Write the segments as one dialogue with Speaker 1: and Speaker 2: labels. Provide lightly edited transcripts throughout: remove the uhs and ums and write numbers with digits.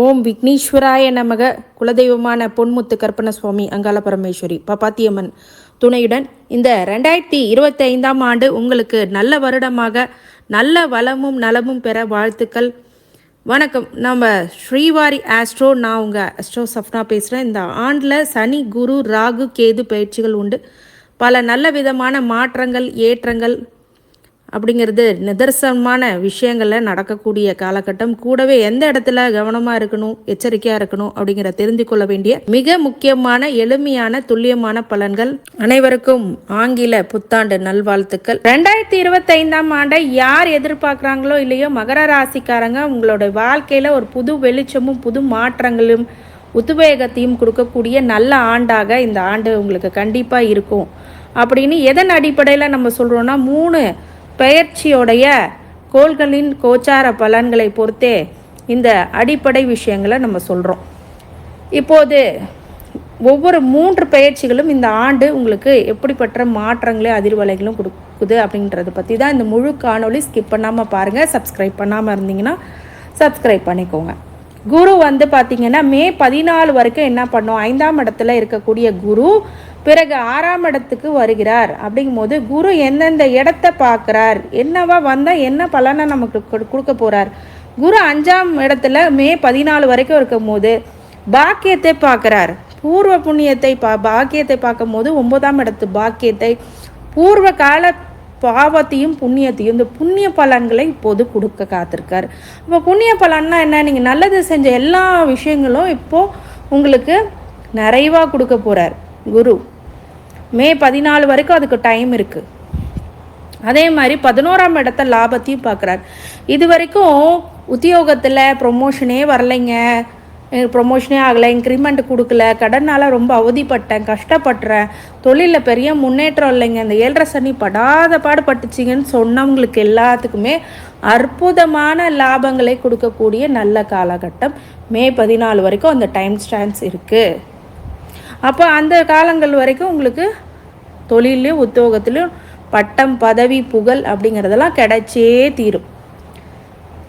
Speaker 1: ஓம் விக்னேஸ்வராய நமக. குலதெய்வமான பொன்முத்து கற்பனசுவாமி அங்காள பரமேஸ்வரி பாப்பாத்தியம்மன் துணையுடன் இந்த 2025ஆம் ஆண்டு உங்களுக்கு நல்ல வருடமாக நல்ல வளமும் நலமும் பெற வாழ்த்துக்கள். வணக்கம். நம்ம ஸ்ரீவாரி ஆஸ்ட்ரோ, நான் உங்கள் அஸ்ட்ரோ சஃப்னா பேசுகிறேன். இந்த ஆண்டில் சனி, குரு, ராகு, கேது பயிற்சிகள் உண்டு. பல நல்ல விதமான மாற்றங்கள், ஏற்றங்கள் அப்படிங்கிறது நிதர்சனமான விஷயங்களில் நடக்கக்கூடிய காலகட்டம். கூடவே எந்த இடத்துல கவனமாக இருக்கணும், எச்சரிக்கையாக இருக்கணும் அப்படிங்கிற தெரிந்து கொள்ள வேண்டிய மிக முக்கியமான எளிமையான துல்லியமான பலன்கள். அனைவருக்கும் ஆங்கில புத்தாண்டு நல்வாழ்த்துக்கள். 2025ஆம் ஆண்டை யார் எதிர்பார்க்குறாங்களோ இல்லையோ, மகர ராசிக்காரங்க உங்களோட வாழ்க்கையில் ஒரு புது வெளிச்சமும் புது மாற்றங்களும் உத்வேகத்தையும் கொடுக்கக்கூடிய நல்ல ஆண்டாக இந்த ஆண்டு உங்களுக்கு கண்டிப்பாக இருக்கும். அப்படின்னு எதன் அடிப்படையில் நம்ம சொல்கிறோன்னா, 3 பெயர்ச்சியோடைய கோள்களின் கோச்சார பலன்களை பொறுத்தே இந்த அடிப்படை விஷயங்களை நம்ம சொல்கிறோம். இப்போது ஒவ்வொரு 3 பெயர்ச்சிகளும் இந்த ஆண்டு உங்களுக்கு எப்படிப்பட்ட மாற்றங்களையும் அதிர்வலைகளும் கொடுக்குது அப்படின்றத பற்றி தான் இந்த முழு காணொலி. ஸ்கிப் பண்ணாமல் பாருங்கள். சப்ஸ்கிரைப் பண்ணாமல் இருந்தீங்கன்னா சப்ஸ்கிரைப் பண்ணிக்கோங்க. குரு பார்த்திங்கன்னா மே 14 வரைக்கும் என்ன பண்ணோம், 5ஆம் இடத்துல இருக்கக்கூடிய குரு பிறகு 6ஆம் இடத்துக்கு வருகிறார். அப்படிங்கும்போது குரு எந்தெந்த இடத்த பார்க்குறார், என்னவா வந்தால் என்ன பலனை நமக்கு கொடுக்க போகிறார். குரு 5ஆம் இடத்துல மே 14 வரைக்கும் இருக்கும் போது பாக்கியத்தை பார்க்குறார். பூர்வ புண்ணியத்தை பாக்கியத்தை பார்க்கும் போது 9ஆம் இடத்து பாக்கியத்தை, பூர்வ கால பாவத்தையும் புண்ணியத்தையும், இந்த புண்ணிய பலன்களை இப்போது கொடுக்க காத்திருக்கார். இப்போ புண்ணிய பலன்னா என்ன, நீங்கள் நல்லது செஞ்ச எல்லா விஷயங்களும் இப்போது உங்களுக்கு நிறைவாக கொடுக்க போகிறார் குரு. மே 14 வரைக்கும் அதுக்கு டைம் இருக்குது. அதே மாதிரி 11ஆம் இடத்த லாபத்தையும் பார்க்குறார். இது வரைக்கும் உத்தியோகத்தில் ப்ரொமோஷனே வரலைங்க, ப்ரொமோஷனே ஆகலை, இன்க்ரிமெண்ட் கொடுக்கல, கடனால் ரொம்ப அவதிப்பட்டேன், கஷ்டப்படுறேன், தொழிலில் பெரிய முன்னேற்றம் இல்லைங்க, இந்த 7.5 சனி படாத பாடுபட்டுச்சிங்கன்னு சொன்னவங்களுக்கு எல்லாத்துக்குமே அற்புதமான லாபங்களை கொடுக்கக்கூடிய நல்ல காலகட்டம். மே 14 வரைக்கும் அந்த டைம் ஸ்டான்ஸ் இருக்குது. அப்போ அந்த காலங்கள் வரைக்கும் உங்களுக்கு தொழிலையும் உத்தியோகத்திலையும் பட்டம், பதவி, புகழ் அப்படிங்கிறதெல்லாம் கிடைச்சே தீரும்.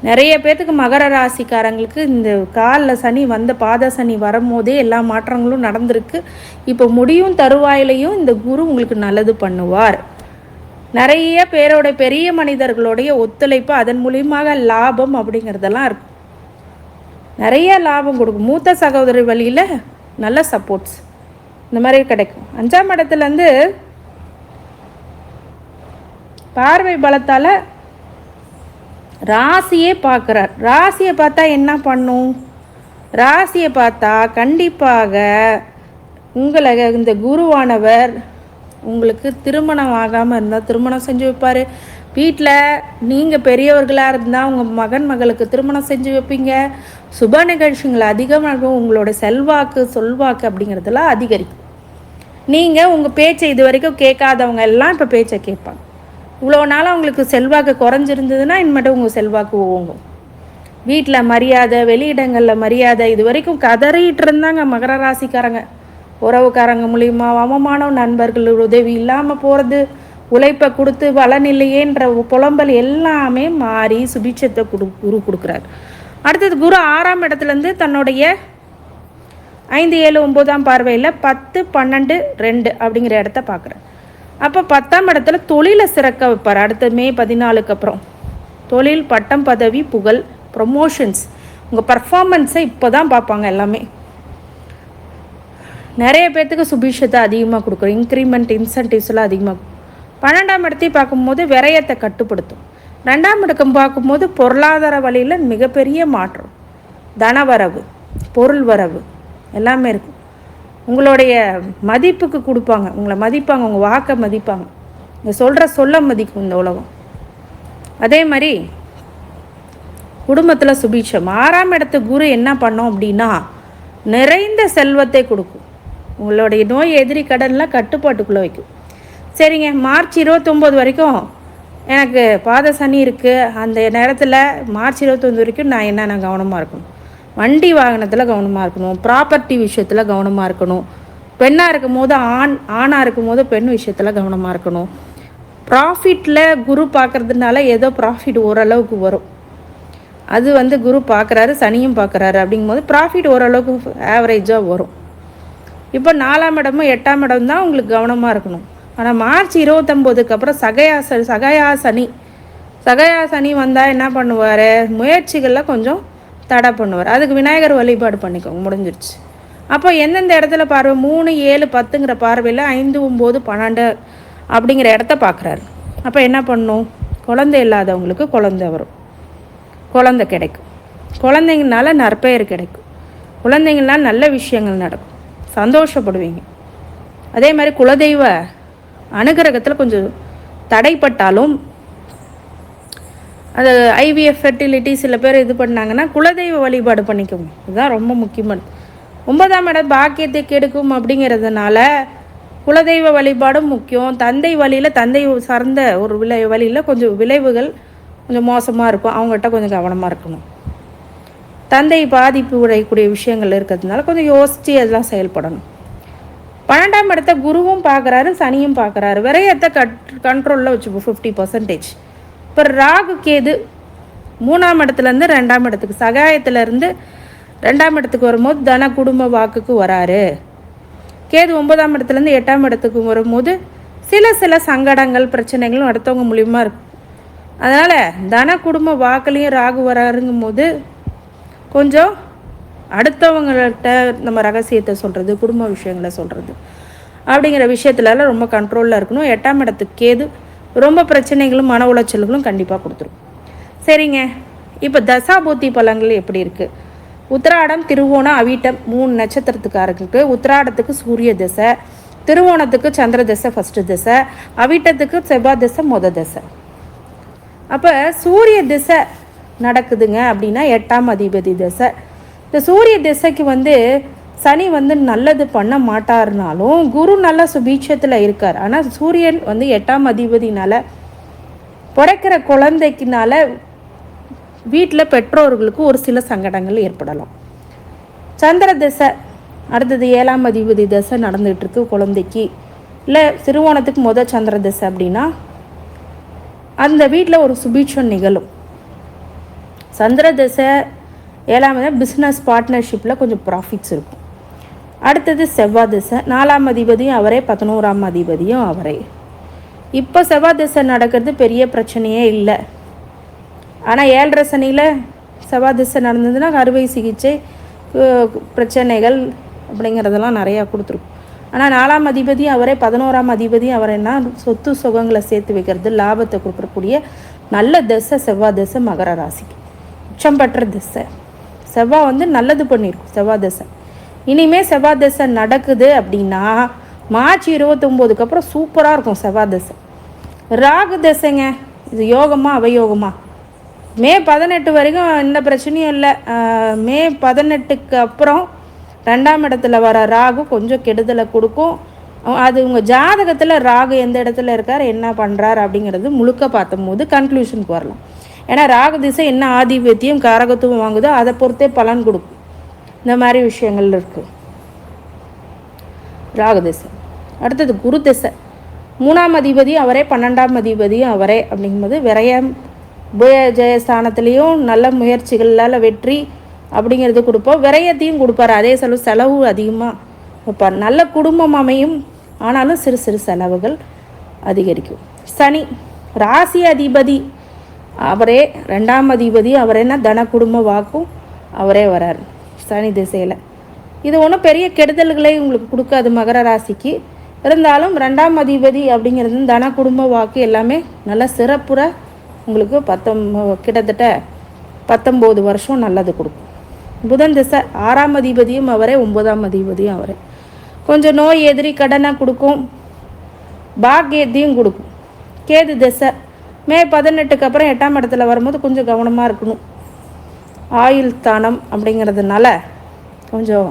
Speaker 1: நிறைய பேர்த்துக்கு மகர ராசிக்காரங்களுக்கு இந்த காலில் சனி வந்த பாத சனி வரும்போதே எல்லா மாற்றங்களும் நடந்திருக்கு. இப்போ முடியும் தருவாயிலையும் இந்த குரு உங்களுக்கு நல்லது பண்ணுவார். நிறைய பேரோட பெரிய மனிதர்களுடைய ஒத்துழைப்பு, அதன் மூலியமாக லாபம் அப்படிங்கிறதெல்லாம் இருக்கும். நிறைய லாபம் கொடுக்கும். மூத்த சகோதரி வழியில் நல்ல சப்போர்ட்ஸ் இந்த மாதிரி கிடைக்கும். 5ஆம் இடத்துலேருந்து பார்வை பலத்தால் ராசியே பார்க்குறார். ராசியை பார்த்தா என்ன பண்ணும், ராசியை பார்த்தா கண்டிப்பாக உங்களை இந்த குருவானவர் உங்களுக்கு திருமணம் ஆகாமல் இருந்தால் திருமணம் செஞ்சு வைப்பார். வீட்டில் நீங்கள் பெரியவர்களாக இருந்தால் உங்கள் மகன் மகளுக்கு திருமணம் செஞ்சு வைப்பீங்க. சுப நிகழ்ச்சிகள் அதிகமாக உங்களோட செல்வாக்கு சொல்வாக்கு அப்படிங்கிறதெல்லாம் அதிகரிக்கும். நீங்கள் உங்கள் பேச்சை இது வரைக்கும் கேட்காதவங்க எல்லாம் இப்போ பேச்சை கேட்பாங்க. இவ்வளோ நாளாக உங்களுக்கு செல்வாக்கு குறைஞ்சிருந்ததுன்னா இனிமேட்டு உங்கள் செல்வாக்கு ஓங்கும். வீட்டில் மரியாதை, வெளியிடங்களில் மரியாதை, இது வரைக்கும் கதறிட்டு இருந்தாங்க மகர ராசிக்காரங்க. உறவுக்காரங்க மூலியமாக அவமானம், நண்பர்கள் உதவி இல்லாமல் போகிறது, உழைப்பை கொடுத்து பலனில்லையேன்ற புலம்பல் எல்லாமே மாறி சுபிட்சத்தை குரு கொடுக்குறாரு. அடுத்தது குரு 6ஆம் இடத்துலேருந்து தன்னுடைய 5, 7, 9ஆம் பார்வையில் 10, 12, 2 அப்படிங்கிற இடத்த பார்க்குறாரு. அப்போ 10ஆம் இடத்துல தொழிலை சிறக்க வைப்பார். அடுத்த மே 14க்கு அப்புறம் தொழில், பட்டம், பதவி, புகழ், ப்ரொமோஷன்ஸ், உங்கள் பர்ஃபார்மன்ஸை இப்போ தான் பார்ப்பாங்க எல்லாமே. நிறைய பேர்த்துக்கு சுபிஷத்தை அதிகமாக கொடுக்குறோம். இன்க்ரிமெண்ட், இன்சென்டிவ்ஸ்லாம் அதிகமாக. 12ஆம் இடத்தையும் பார்க்கும்போது விரயத்தை கட்டுப்படுத்தும். 2ஆம் இடக்கம் பார்க்கும்போது பொருளாதார வழியில் மிகப்பெரிய மாற்றம், தனவரவு, பொருள் வரவு எல்லாமே இருக்கும். உங்களுடைய மதிப்புக்கு கொடுப்பாங்க, உங்களை மதிப்பாங்க, உங்கள் வாக்கை மதிப்பாங்க, நீங்கள் சொல்கிற சொல்ல மதிக்கும் இந்த உலகம். அதே மாதிரி குடும்பத்தில் சுபீட்சம். 6ஆம் இடத்து குரு என்ன பண்ணோம் அப்படின்னா நிறைந்த செல்வத்தை கொடுக்கும். உங்களுடைய நோய் எதிரி கடன்லாம் கட்டுப்பாட்டுக்குள்ளே வைக்கும். சரிங்க, மார்ச் 29 வரைக்கும் எனக்கு பாத சனி இருக்குது. அந்த நேரத்தில் மார்ச் 29 வரைக்கும் நான் என்னென்ன கவனமாக இருக்கணும், வண்டி வாகனத்தில் கவனமாக இருக்கணும், ப்ராப்பர்ட்டி விஷயத்தில் கவனமாக இருக்கணும், பெண்ணாக இருக்கும் போது ஆணாக இருக்கும் போது பெண் விஷயத்தில் கவனமாக இருக்கணும், ப்ராஃபிட்டில் குரு பார்க்குறதுனால ஏதோ ப்ராஃபிட் ஓரளவுக்கு வரும். அது வந்து குரு பார்க்குறாரு, சனியும் பார்க்குறாரு. அப்படிங்கும்போது ப்ராஃபிட் ஓரளவுக்கு ஆவரேஜாக வரும். இப்போ 4ஆம் இடமும் 8ஆம் இடம் தான் உங்களுக்கு கவனமாக இருக்கணும். ஆனால் மார்ச் 29க்கு அப்புறம் சகயா சனி வந்தால் என்ன பண்ணுவார், முயற்சிகளில் கொஞ்சம் தடை பண்ணுவார். அதுக்கு விநாயகர் வழிபாடு பண்ணிக்கோங்க, முடிஞ்சிருச்சு. அப்போ எந்தெந்த இடத்துல பார்வை 3, 7, 10ங்கிற பார்வையில் 5, 9, 12 அப்படிங்கிற இடத்த பார்க்குறாரு. அப்போ என்ன பண்ணும், குழந்தை இல்லாதவங்களுக்கு குழந்தை வரும், குழந்தை கிடைக்கும். குழந்தைங்கனால நற்பெயர் கிடைக்கும், குழந்தைங்களால் நல்ல விஷயங்கள் நடக்கும், சந்தோஷப்படுவீங்க. அதே மாதிரி குலதெய்வ அனுகிரகத்தில் கொஞ்சம் தடைப்பட்டாலும், அது ஐவிஎஃப் ஃபெர்டிலிட்டி சில பேர் இது பண்ணாங்கன்னா குலதெய்வ வழிபாடு பண்ணிக்கோங்க. இதுதான் ரொம்ப முக்கியமானது. 9ஆம் இடம் பாக்கியத்தை கெடுக்கும் அப்படிங்கிறதுனால குலதெய்வ வழிபாடும் முக்கியம். தந்தை வழியில், தந்தை சார்ந்த ஒரு வழியில் கொஞ்சம் விளைவுகள் கொஞ்சம் மோசமாக இருக்கும், அவங்ககிட்ட கொஞ்சம் கவனமாக இருக்கணும். தந்தை பாதிப்பு உடையக்கூடிய விஷயங்கள் இருக்கிறதுனால கொஞ்சம் யோசித்து அதெல்லாம் செயல்படணும். 12ஆம் இடத்த குருவும் பார்க்குறாரு, சனியும் பார்க்குறாரு. விரயத்தை கண்ட்ரோலில் வச்சுப்போம் 50%. இப்போ ராகு கேது 3ஆம் இடத்துலேருந்து 2ஆம் இடத்துக்கு, சகாயத்திலேருந்து 2ஆம் இடத்துக்கு வரும்போது தன குடும்ப வாக்குக்கு வராரு. கேது 9ஆம் இடத்துலேருந்து 8ஆம் இடத்துக்கு வரும்போது சில சங்கடங்கள் பிரச்சனைகளும் அடுத்தவங்க மூலியமாக இருக்கும். அதனால் தன குடும்ப வாக்குலையும் ராகு வராருங்கும் போது கொஞ்சம் அடுத்தவங்கள்ட்ட நம்ம ரகசியத்தை சொல்கிறது, குடும்ப விஷயங்களை சொல்கிறது அப்படிங்கிற விஷயத்துலலாம் ரொம்ப கண்ட்ரோலில் இருக்கணும். 8ஆம் இடத்துக்கு கேது ரொம்ப பிரச்சனைகளும் மன உளைச்சல்களும் கண்டிப்பாக கொடுத்துரும். சரிங்க, இப்போ தசாபூத்தி பலன்கள் எப்படி இருக்குது? உத்திராடம், திருவோணம், அவிட்டம் 3 நட்சத்திரத்துக்காரருக்கு உத்திராடத்துக்கு சூரிய திசை, திருவோணத்துக்கு சந்திர திசை ஃபஸ்ட்டு திசை, அவிட்டத்துக்கு செவ்வாய் திசை மொத திசை. அப்போ சூரிய திசை நடக்குதுங்க அப்படின்னா 8ஆம் அதிபதி திசை. இந்த சூரிய திசைக்கு வந்து சனி வந்து நல்லது பண்ண மாட்டாருனாலும் குரு நல்ல சுபீட்சத்தில் இருக்கார். ஆனால் சூரியன் வந்து 8ஆம் அதிபதினால பிறக்கிற குழந்தைக்குனால வீட்டில் பெற்றோர்களுக்கு ஒரு சில சங்கடங்கள் ஏற்படலாம். சந்திர திசை அடுத்தது 7ஆம் அதிபதி திசை நடந்துகிட்ருக்கு குழந்தைக்கு, இல்லை திருவோணத்துக்கு முதல் சந்திர திசை அப்படின்னா அந்த வீட்டில் ஒரு சுபீட்சம் நிகழும். சந்திர திசை 7ஆம் பிஸ்னஸ் பார்ட்னர்ஷிப்பில் கொஞ்சம் ப்ராஃபிட்ஸ் இருக்கும். அடுத்தது செவ்வாய் திசை 4ஆம் அதிபதியும் அவரே, 11ஆம் அதிபதியும் அவரே. இப்போ செவ்வாய் திசை நடக்கிறது பெரிய பிரச்சனையே இல்லை. ஆனால் 7.5 சனியில் செவ்வாய் திசை நடந்ததுன்னா அறுவை சிகிச்சை பிரச்சனைகள் அப்படிங்கிறதெல்லாம் நிறையா கொடுத்துருக்கும். ஆனால் 4ஆம் அதிபதி அவரே, 11ஆம் அதிபதி அவரைன்னா சொத்து சுகங்களை சேர்த்து வைக்கிறது, லாபத்தை கொடுக்கக்கூடிய நல்ல திசை செவ்வாய் திசை மகர ராசிக்கு உச்சம் பெற்ற திசை. செவ்வாய் வந்து நல்லது பண்ணியிருக்கும் செவ்வாய் திசை. இனிமேல் செவ்வாய் திசை நடக்குது அப்படின்னா மார்ச் 29க்கு அப்புறம் சூப்பராக இருக்கும் செவ்வாய் திசை. ராகு திசைங்க, இது யோகமா அவயோகமா? மே 18 வரைக்கும் எந்த பிரச்சனையும் இல்லை. மே 18க்கு அப்புறம் 2ஆம் இடத்துல வர ராகு கொஞ்சம் கெடுதலை கொடுக்கும். அது உங்கள் ஜாதகத்தில் ராகு எந்த இடத்துல இருக்கார், என்ன பண்ணுறார் அப்படிங்கிறது முழுக்க பார்த்தும்போது கன்க்ளூஷனுக்கு வரலாம். ஏன்னா ராகு திசை என்ன ஆதிபத்தியம் காரகத்துவம் வாங்குதோ அதை பொறுத்தே பலன் கொடுக்கும். இந்த மாதிரி விஷயங்கள் இருக்குது ராகு திசை. அடுத்தது குரு திசை 3ஆம் அதிபதி அவரே, 12ஆம் அதிபதியும் அவரே. அப்படிங்கும்போது விரயம் ஜெயஸ்தானத்துலேயும் நல்ல முயற்சிகளால் வெற்றி அப்படிங்கிறது கொடுப்போம், விரயத்தையும் கொடுப்பார். அதே செலவு அதிகமாக வைப்பார். நல்ல குடும்பம் அமையும், ஆனாலும் சிறு சிறு செலவுகள் அதிகரிக்கும். சனி ராசி அதிபதி அவரே, 2ஆம் அதிபதி அவரேன்னா தன குடும்ப வாக்கும் அவரே வரார் சனி திசையில். இது ஒன்றும் பெரிய கெடுதல்களை உங்களுக்கு கொடுக்காது மகர ராசிக்கு. இருந்தாலும் 2ஆம் அதிபதி அப்படிங்கிறது தன குடும்ப வாக்கு எல்லாமே நல்ல சிறப்புற உங்களுக்கு கிட்டத்தட்ட 19 வருஷம் நல்லது கொடுக்கும். புதன் திசை 6ஆம் அதிபதியும் அவரே, 9ஆம் அதிபதியும் அவரே. கொஞ்சம் நோய் எதிரி கடனை கொடுக்கும், பாக்கியத்தையும் கொடுக்கும். கேது திசை மே 18க்கு அப்புறம் 8ஆம் இடத்துல வரும்போது கொஞ்சம் கவனமாக இருக்கணும். ஆயுள் ஸ்தானம் அப்படிங்கிறதுனால கொஞ்சம்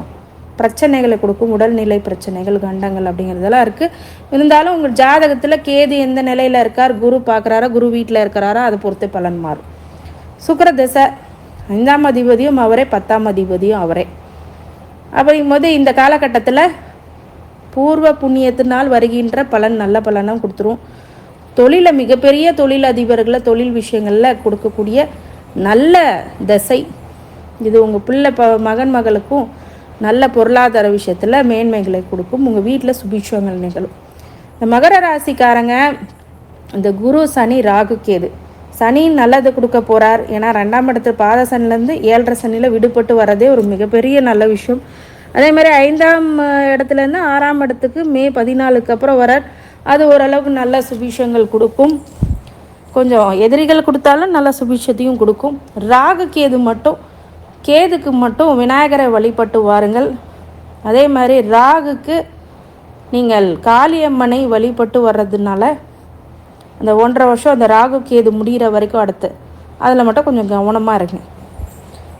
Speaker 1: பிரச்சனைகளை கொடுக்கும், உடல்நிலை பிரச்சனைகள், கண்டங்கள் அப்படிங்கிறதெல்லாம் இருக்குது. இருந்தாலும் உங்கள் ஜாதகத்தில் கேது எந்த நிலையில் இருக்கார், குரு பார்க்குறாரா, குரு வீட்டில் இருக்கிறாரா, அதை பொறுத்து பலன் மாறும். சுக்கிர திசை 5ஆம் அதிபதியும் அவரே, 10ஆம் அதிபதியும் அவரே. அப்படிங்கும்போது இந்த காலகட்டத்தில் பூர்வ புண்ணியத்தினால் வருகின்ற பலன் நல்ல பலனும் கொடுத்துரும். தொழிலை மிகப்பெரிய தொழில் அதிபர்களை தொழில் விஷயங்களில் கொடுக்கக்கூடிய நல்ல திசை இது. உங்கள் பிள்ளை மகன் மகளுக்கும் நல்ல பொருளாதார விஷயத்தில் மேன்மைகளை கொடுக்கும். உங்கள் வீட்டில் சுபிட்சங்கள் நிகழும். இந்த மகர ராசிக்காரங்க இந்த குரு சனி ராகு கேது, சனி நல்லது கொடுக்க போகிறார். ஏன்னா 2ஆம் இடத்து பாத சனிலேருந்து 7.5 சனியில் விடுபட்டு வர்றதே ஒரு மிகப்பெரிய நல்ல விஷயம். அதே மாதிரி 5ஆம் இடத்துலேருந்து 6ஆம் இடத்துக்கு மே 14க்கு அப்புறம் வரார். அது ஓரளவுக்கு நல்ல சுபிஷங்கள் கொடுக்கும். கொஞ்சம் எதிரிகள் கொடுத்தாலும் நல்ல சுபிஷத்தையும் கொடுக்கும். ராகு கேது மட்டும், கேதுக்கு மட்டும் விநாயகரை வழிபட்டு வாருங்கள். அதே மாதிரி ராகுக்கு நீங்கள் காளியம்மனை வழிபட்டு வர்றதுனால அந்த 1.5 வருஷம் அந்த ராகு கேது முடிகிற வரைக்கும் அடுத்து அதில் மட்டும் கொஞ்சம் கவனமாக இருங்க.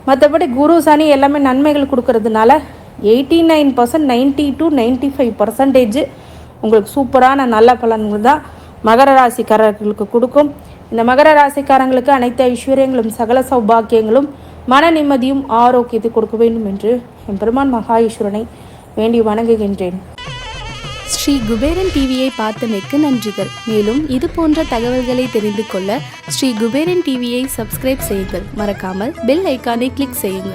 Speaker 1: மற்றபடி குரு சனி எல்லாமே நன்மைகள் கொடுக்கறதுனால 89%, 90 to 95% உங்களுக்கு சூப்பரான நல்ல பலன்கள் தான் மகர ராசிக்காரர்களுக்கு கொடுக்கும். இந்த மகர ராசிக்காரங்களுக்கு அனைத்து ஐஸ்வர்யங்களும் சகல சௌபாக்கியங்களும் மன நிம்மதியும் ஆரோக்கியத்தை கொடுக்க வேண்டும் என்று என் பெருமான் மகா ஈஸ்வரனை வேண்டி வணங்குகின்றேன்.
Speaker 2: ஸ்ரீ குபேரன் டிவியை பார்த்தமைக்கு நன்றிகள். மேலும் இது போன்ற தகவல்களை தெரிந்து கொள்ள ஸ்ரீ குபேரன் டிவியை சப்ஸ்கிரைப் செய்யுங்கள். மறக்காமல் பெல் ஐக்கானை கிளிக் செய்யுங்கள்.